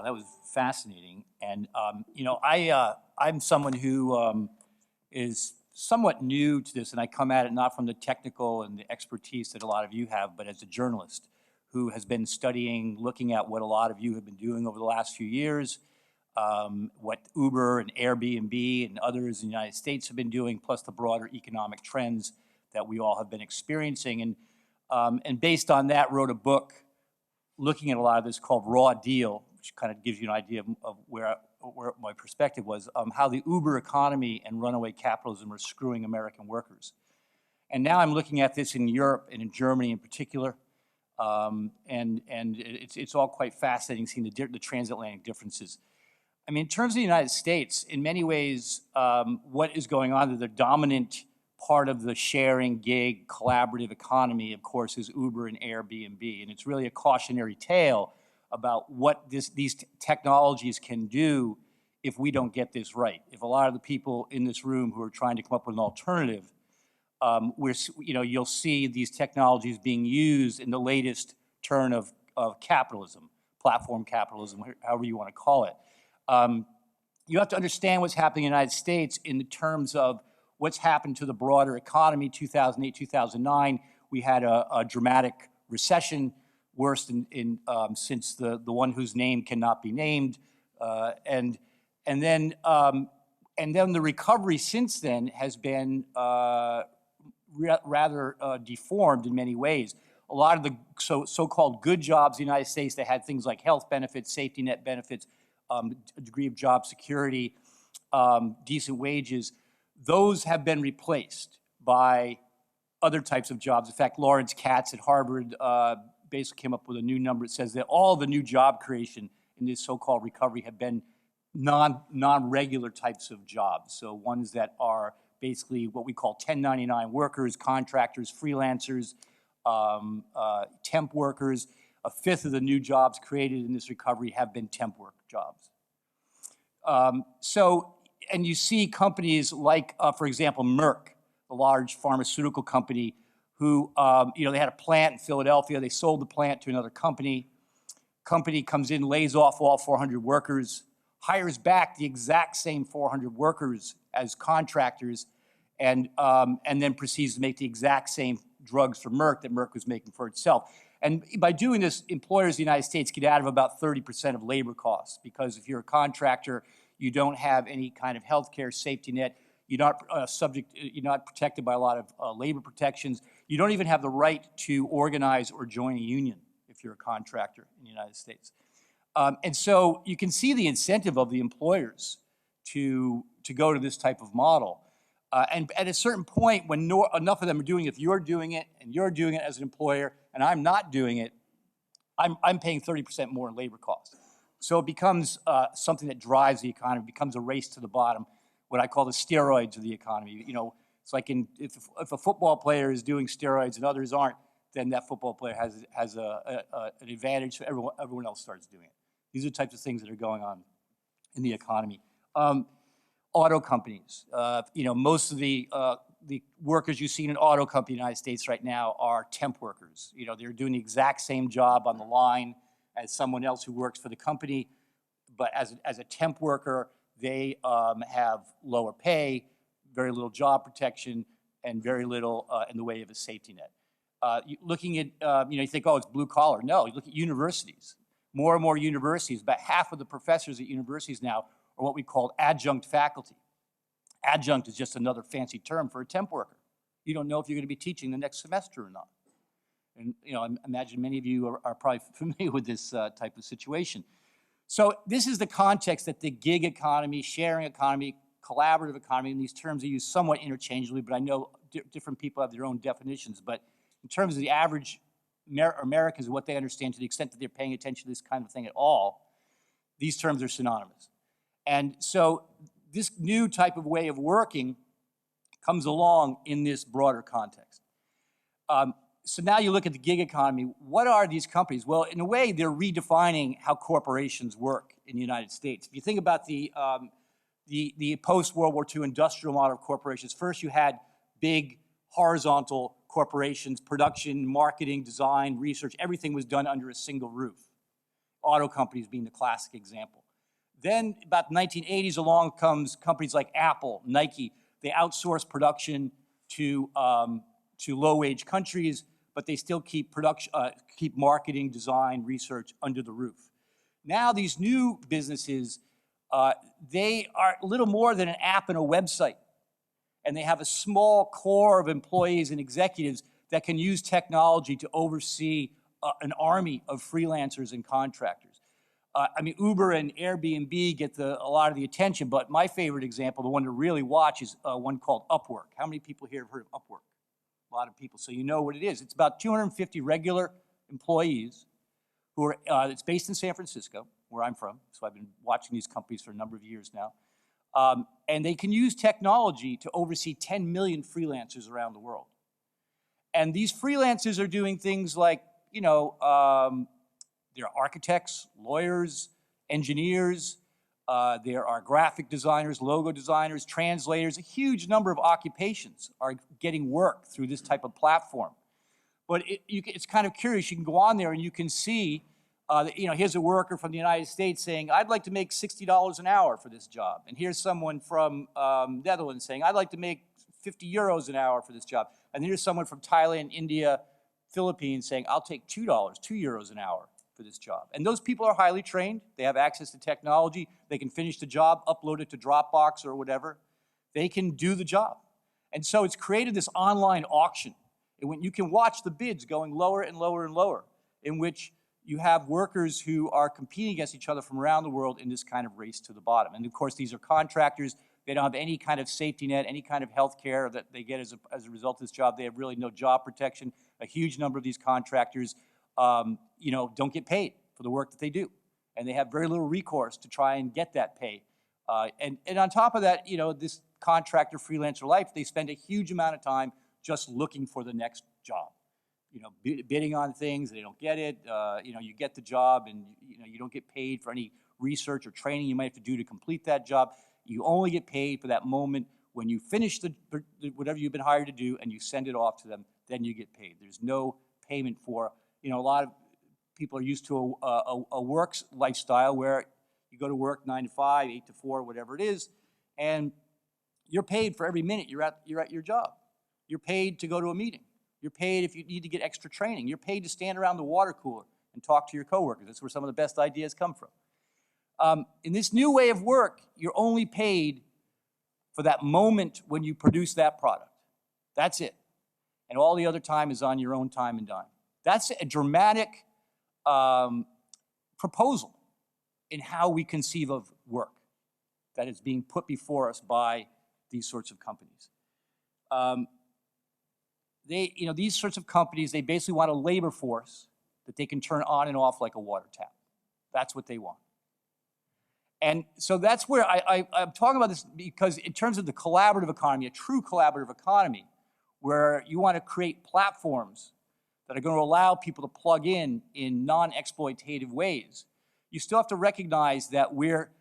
that was fascinating. And I'm someone who is somewhat new to this, and I come at it not from the technical and the expertise that a lot of you have, but as a journalist who has been studying, looking at what a lot of you have been doing over the last few years, what Uber and Airbnb and others in the United States have been doing, plus the broader economic trends that we all have been experiencing. And based on that, wrote a book looking at a lot of this called Raw Deal, which kind of gives you an idea of where my perspective was, how the Uber economy and runaway capitalism are screwing American workers. And now I'm looking at this in Europe and in Germany in particular, and it's all quite fascinating seeing the transatlantic differences. I mean, in terms of the United States, in many ways, what is going on, the dominant part of the sharing, gig, collaborative economy, of course, is Uber and Airbnb. And it's really a cautionary tale about what these technologies can do if we don't get this right. If a lot of the people in this room who are trying to come up with an alternative, you'll see these technologies being used in the latest turn of capitalism, platform capitalism, however you want to call it. You have to understand what's happening in the United States in the terms of what's happened to the broader economy. 2008, 2009, we had a dramatic recession, worst since the one whose name cannot be named, and then the recovery since then has been rather deformed in many ways. A lot of the so-called good jobs in the United States that had things like health benefits, safety net benefits, a degree of job security, decent wages, those have been replaced by other types of jobs. In fact, Lawrence Katz at Harvard basically came up with a new number. It says that all the new job creation in this so-called recovery have been non-regular types of jobs. So ones that are basically what we call 1099 workers, contractors, freelancers, temp workers. A fifth of the new jobs created in this recovery have been temp work jobs. And you see companies like, for example, Merck, the large pharmaceutical company, who, they had a plant in Philadelphia. They sold the plant to another company. Company comes in, lays off all 400 workers, hires back the exact same 400 workers as contractors, and then proceeds to make the exact same drugs for Merck that Merck was making for itself. And by doing this, employers in the United States get out of about 30% of labor costs, because if you're a contractor, you don't have any kind of healthcare safety net. You're not protected by a lot of labor protections. You don't even have the right to organize or join a union if you're a contractor in the United States. And so you can see the incentive of the employers to go to this type of model. And at a certain point, when enough of them are doing it, if you're doing it and you're doing it as an employer and I'm not doing it, I'm paying 30% more in labor costs. So it becomes something that drives the economy, it becomes a race to the bottom, what I call the steroids of the economy. It's like if a football player is doing steroids and others aren't, then that football player has an advantage, so everyone else starts doing it. These are the types of things that are going on in the economy. Auto companies, most of the workers you see in an auto company in the United States right now are temp workers. They're doing the exact same job on the line as someone else who works for the company, but as a temp worker, they have lower pay, very little job protection, and very little in the way of a safety net. Looking at, you think, oh, it's blue collar. No, you look at universities. More and more universities, about half of the professors at universities now are what we call adjunct faculty. Adjunct is just another fancy term for a temp worker. You don't know if you're going to be teaching the next semester or not. And I imagine many of you are probably familiar with this type of situation. So this is the context that the gig economy, sharing economy, collaborative economy, and these terms are used somewhat interchangeably, but I know different people have their own definitions. But in terms of the average Americans and what they understand, to the extent that they're paying attention to this kind of thing at all, these terms are synonymous. And so this new type of way of working comes along in this broader context. So now you look at the gig economy. What are these companies? Well, in a way, they're redefining how corporations work in the United States. If you think about the post-World War II industrial model of corporations, first you had big horizontal corporations, production, marketing, design, research, everything was done under a single roof. auto companies being the classic example. Then about the 1980s, along comes companies like Apple, Nike. They outsource production to low-wage countries, but they still keep keep marketing, design, research under the roof. Now these new businesses, they are little more than an app and a website. And they have a small core of employees and executives that can use technology to oversee an army of freelancers and contractors. I mean, Uber and Airbnb get a lot of the attention, but my favorite example, the one to really watch, is one called Upwork. How many people here have heard of Upwork? A lot of people, so you know what it is. It's about 250 regular employees who are, it's based in San Francisco, where I'm from, so I've been watching these companies for a number of years now. And they can use technology to oversee 10 million freelancers around the world. And these freelancers are doing things like, you know, there are architects, lawyers, engineers, there are graphic designers, logo designers, translators. A huge number of occupations are getting work through this type of platform. But it's kind of curious. You can go on there and you can see, you know, here's a worker from the United States saying, I'd like to make $60 an hour for this job. And here's someone from Netherlands saying, I'd like to make 50 euros an hour for this job. And here's someone from Thailand, India, Philippines saying, I'll take $2, 2 euros an hour for this job. And those people are highly trained. They have access to technology. They can finish the job, upload it to Dropbox or whatever. They can do the job. And so it's created this online auction. And when you can watch the bids going lower and lower and lower, in which you have workers who are competing against each other from around the world in this kind of race to the bottom. And of course, these are contractors. They don't have any kind of safety net, any kind of health care that they get as a result of this job. They have really no job protection. A huge number of these contractors, you know, don't get paid for the work that they do. And they have very little recourse to try and get that pay. And on top of that, you know, this contractor freelancer life, they spend a huge amount of time just looking for the next job. You know, bidding on things, they don't get it. You know, you get the job and, you know, you don't get paid for any research or training you might have to do to complete that job. You only get paid for that moment when you finish whatever you've been hired to do and you send it off to them, then you get paid. There's no payment for, you know, a lot of people are used to a work lifestyle where you go to work 9 to 5, 8 to 4, whatever it is, and you're paid for every minute you're at your job. You're paid to go to a meeting. You're paid if you need to get extra training. You're paid to stand around the water cooler and talk to your coworkers. That's where some of the best ideas come from. In this new way of work, you're only paid for that moment when you produce that product. That's it. And all the other time is on your own time and dime. That's a dramatic proposal in how we conceive of work that is being put before us by these sorts of companies. You know, these sorts of companies, they basically want a labor force that they can turn on and off like a water tap. That's what they want. And so that's where I'm talking about this, because in terms of the collaborative economy, a true collaborative economy, where you want to create platforms that are going to allow people to plug in non-exploitative ways, you still have to recognize that we're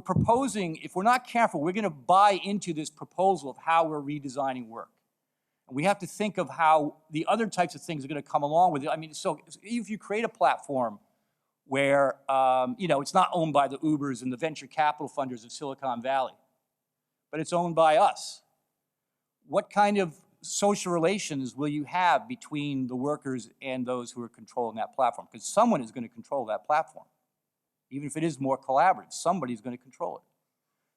proposing, if we're not careful, we're going to buy into this proposal of how we're redesigning work. And we have to think of how the other types of things are going to come along with it. I mean, so if you create a platform where, you know, it's not owned by the Ubers and the venture capital funders of Silicon Valley, but it's owned by us, what kind of social relations will you have between the workers and those who are controlling that platform? Because someone is going to control that platform. Even if it is more collaborative, somebody's going to control it.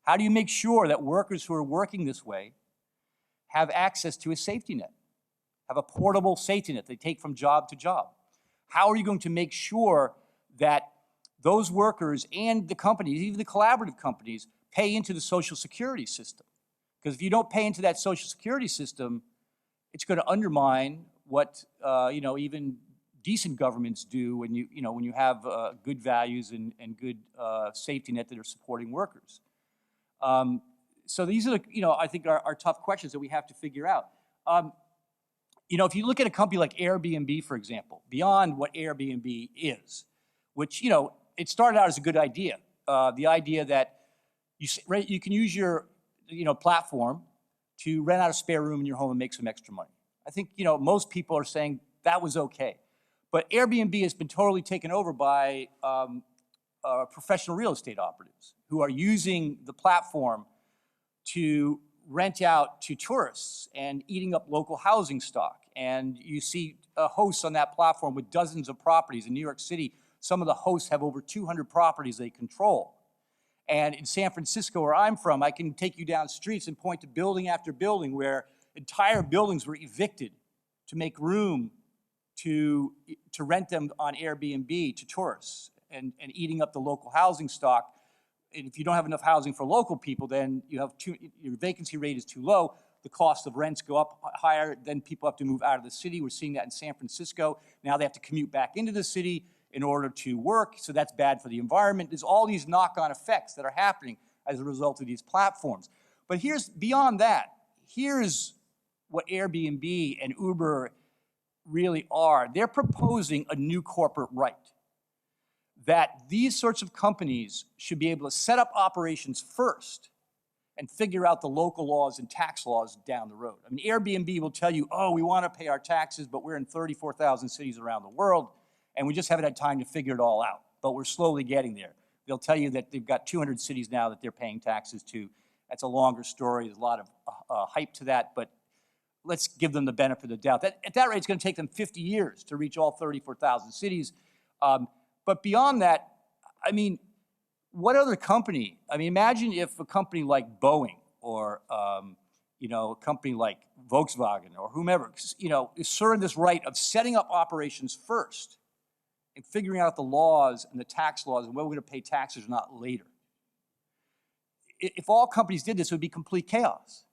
How do you make sure that workers who are working this way have access to a safety net, have a portable safety net they take from job to job? How are you going to make sure that those workers and the companies, even the collaborative companies, pay into the social security system? Because if you don't pay into that social security system, it's going to undermine what you know, even decent governments do when you have good values and good safety net that are supporting workers. So these are, you know, I think are tough questions that we have to figure out. You know, if you look at a company like Airbnb, for example, beyond what Airbnb is, which, you know, it started out as a good idea. The idea that you can use your, you know, platform to rent out a spare room in your home and make some extra money. I think, you know, most people are saying that was okay. But Airbnb has been totally taken over by professional real estate operatives who are using the platform to rent out to tourists and eating up local housing stock. And you see hosts on that platform with dozens of properties. In New York City, some of the hosts have over 200 properties they control. And in San Francisco, where I'm from, I can take you down streets and point to building after building where entire buildings were evicted to make room to rent them on Airbnb to tourists and eating up the local housing stock. And if you don't have enough housing for local people, then your vacancy rate is too low. The cost of rents go up higher. Then people have to move out of the city. We're seeing that in San Francisco. Now they have to commute back into the city in order to work, so that's bad for the environment. There's all these knock-on effects that are happening as a result of these platforms. But beyond that, here's what Airbnb and Uber really are. They're proposing a new corporate right, that these sorts of companies should be able to set up operations first and figure out the local laws and tax laws down the road. I mean, Airbnb will tell you, oh, we want to pay our taxes, but we're in 34,000 cities around the world, and we just haven't had time to figure it all out, but we're slowly getting there. They'll tell you that they've got 200 cities now that they're paying taxes to. That's a longer story. There's a lot of hype to that, but let's give them the benefit of the doubt. At that rate, it's going to take them 50 years to reach all 34,000 cities. But beyond that, I mean, what other company? I mean, imagine if a company like Boeing or a company like Volkswagen or whomever, is serving this right of setting up operations first and figuring out the laws and the tax laws and whether we're going to pay taxes or not later. If all companies did this, it would be complete chaos.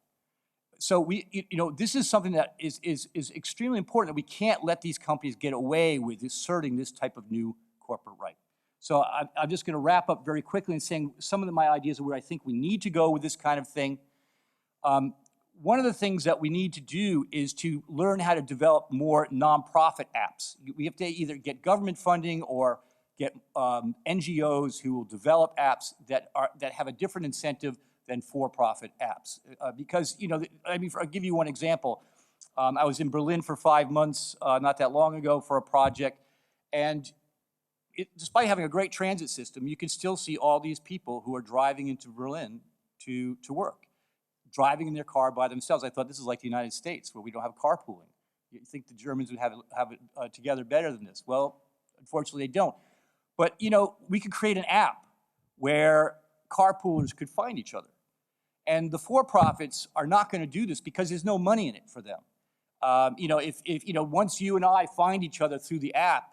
So this is something that is extremely important, that we can't let these companies get away with asserting this type of new corporate right. So I'm just going to wrap up very quickly and saying some of my ideas of where I think we need to go with this kind of thing. One of the things that we need to do is to learn how to develop more nonprofit apps. We have to either get government funding or get NGOs who will develop apps that have a different incentive than for-profit apps. Because, I'll give you one example. I was in Berlin for 5 months not that long ago for a project, and despite having a great transit system, you can still see all these people who are driving into Berlin to work, driving in their car by themselves. I thought this is like the United States, where we don't have carpooling. You think the Germans would have it together better than this. Well, unfortunately, they don't. But, we could create an app where carpoolers could find each other. And the for-profits are not going to do this because there's no money in it for them. Once you and I find each other through the app,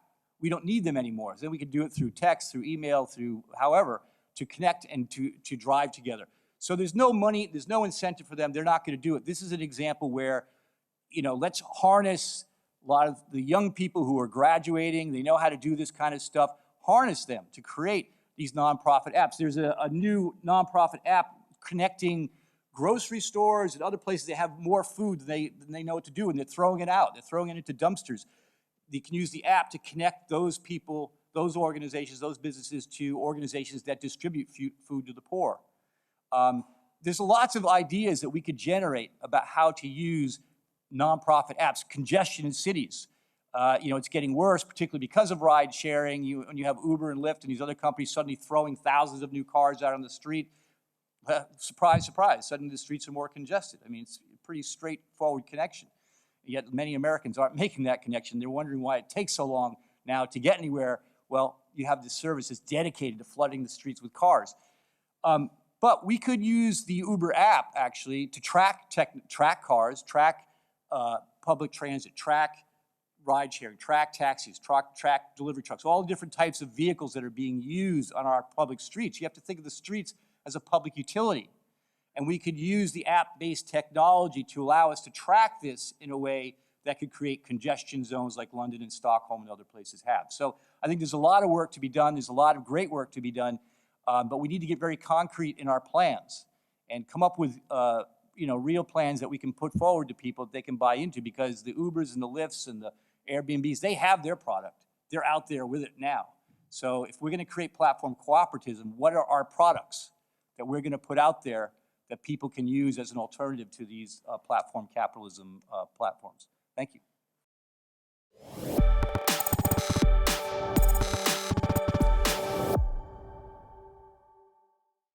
we don't need them anymore. Then we can do it through text, through email, through however, to connect and to drive together. So there's no money, there's no incentive for them. They're not going to do it. This is an example where, let's harness a lot of the young people who are graduating. They know how to do this kind of stuff. Harness them to create these nonprofit apps. There's a new nonprofit app connecting grocery stores and other places that have more food than they know what to do, and they're throwing it out. They're throwing it into dumpsters. They can use the app to connect those people, those organizations, those businesses to organizations that distribute food to the poor. There's lots of ideas that we could generate about how to use nonprofit apps. Congestion in cities. It's getting worse, particularly because of ride sharing. When you have Uber and Lyft and these other companies suddenly throwing thousands of new cars out on the street, surprise, surprise, suddenly the streets are more congested. I mean, it's a pretty straightforward connection. Yet many Americans aren't making that connection. They're wondering why it takes so long now to get anywhere. Well, you have this service that's dedicated to flooding the streets with cars. But we could use the Uber app, actually, to track cars, track public transit, track ride sharing, track taxis, track delivery trucks, all the different types of vehicles that are being used on our public streets. You have to think of the streets as a public utility. And we could use the app-based technology to allow us to track this in a way that could create congestion zones like London and Stockholm and other places have. So I think there's a lot of work to be done. There's a lot of great work to be done. But we need to get very concrete in our plans and come up with real plans that we can put forward to people that they can buy into, because the Ubers and the Lyfts and the Airbnbs, they have their product. They're out there with it now. So if we're going to create platform cooperativism, what are our products that we're going to put out there that people can use as an alternative to these platform capitalism platforms? Thank you.